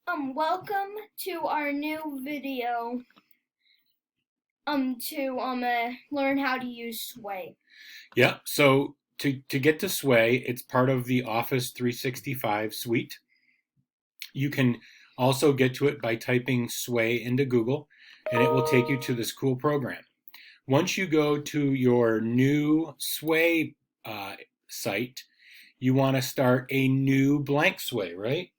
Welcome to our new video. To learn how to use Sway. Yeah, so to get to Sway, it's part of the Office 365 suite. You can also get to it by typing Sway into Google, and it will take you to this cool program. Once you go to your new Sway site, you want to start a new blank Sway, right?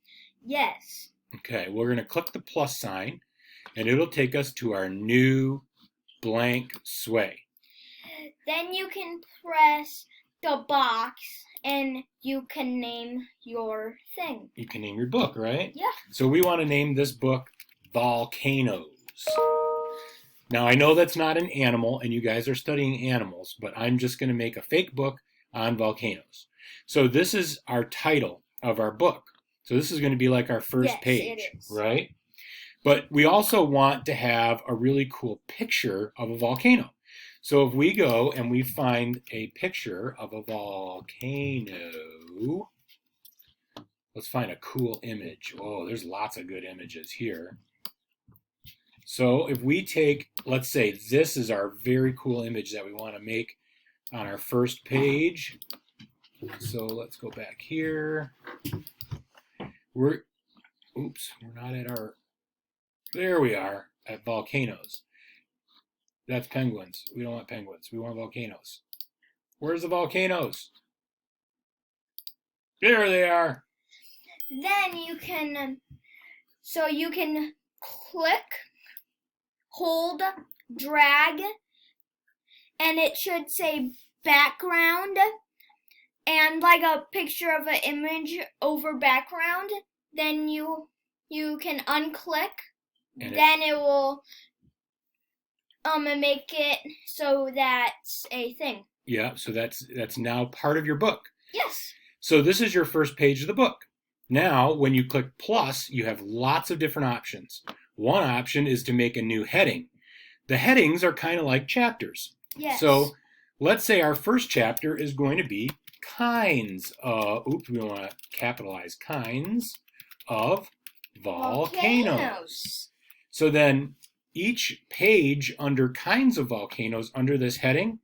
Yes. Okay, we're going to click the plus sign, and it'll take us to our new blank Sway. Then you can press the box and you can name your thing. You can name your book, right? Yeah. So we want to name this book Volcanoes. Now I know that's not an animal and you guys are studying animals, but I'm just going to make a fake book on volcanoes. So this is our title of our book. So this is going to be like our first page, right? But we also want to have a really cool picture of a volcano. So if we go and we find a picture of a volcano, let's find a cool image. Oh, there's lots of good images here. So if we take, let's say this is our very cool image that we want to make on our first page. So let's go back here. We're not at our, there we are at volcanoes. That's penguins. We don't want penguins. We want volcanoes. Where's the volcanoes? There they are. Then you can click, hold, drag, and it should say background and like a picture of an image over background. Then you can unclick. And then it will make it so that's a thing. Yeah, so that's now part of your book. Yes. So this is your first page of the book. Now, when you click plus, you have lots of different options. One option is to make a new heading. The headings are kind of like chapters. Yes. So let's say our first chapter is going to be kinds of, we want to capitalize, kinds of volcanoes. So then each page under kinds of volcanoes under this heading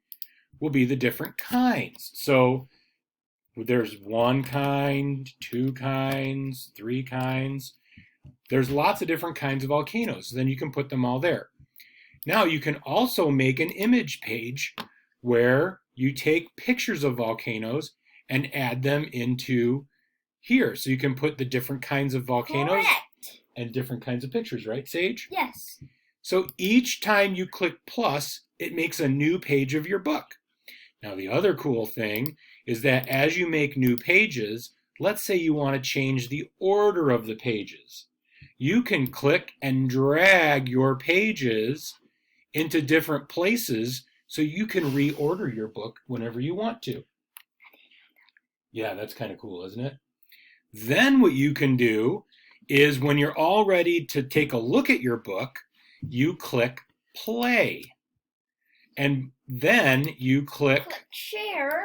will be the different kinds. So there's one kind, two kinds, three kinds. There's lots of different kinds of volcanoes. Then you can put them all there. Now you can also make an image page where you take pictures of volcanoes and add them into here. So you can put the different kinds of volcanoes. Correct. And different kinds of pictures, right, Sage? Yes. So each time you click plus, it makes a new page of your book. Now the other cool thing is that as you make new pages, let's say you want to change the order of the pages. You can click and drag your pages into different places so you can reorder your book whenever you want to. Yeah, that's kind of cool, isn't it? Then what you can do is when you're all ready to take a look at your book, you click play. And then you click share.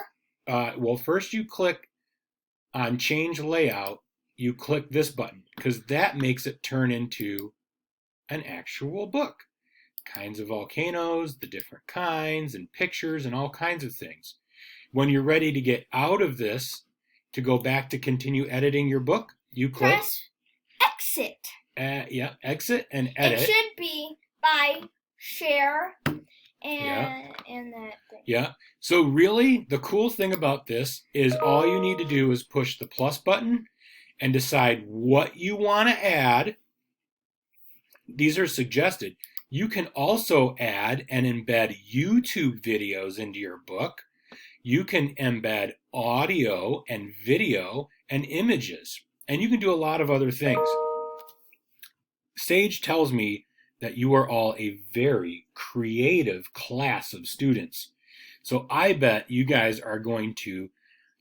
Well, first you click on change layout. You click this button because that makes it turn into an actual book. Kinds of volcanoes, the different kinds, and pictures, and all kinds of things. When you're ready to get out of this, to go back to continue editing your book, you click press exit. Yeah, exit and edit. It should be by share and that thing. Yeah. So really, the cool thing about this is all you need to do is push the plus button and decide what you want to add. These are suggested. You can also add and embed YouTube videos into your book. You can embed audio and video and images. And you can do a lot of other things. Sage tells me that you are all a very creative class of students. So I bet you guys are going to,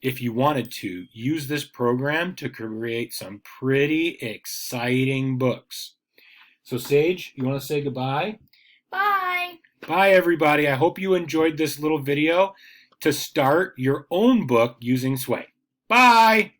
if you wanted to, use this program to create some pretty exciting books. So Sage, you want to say goodbye? Bye. Bye, everybody. I hope you enjoyed this little video to start your own book using Sway. Bye.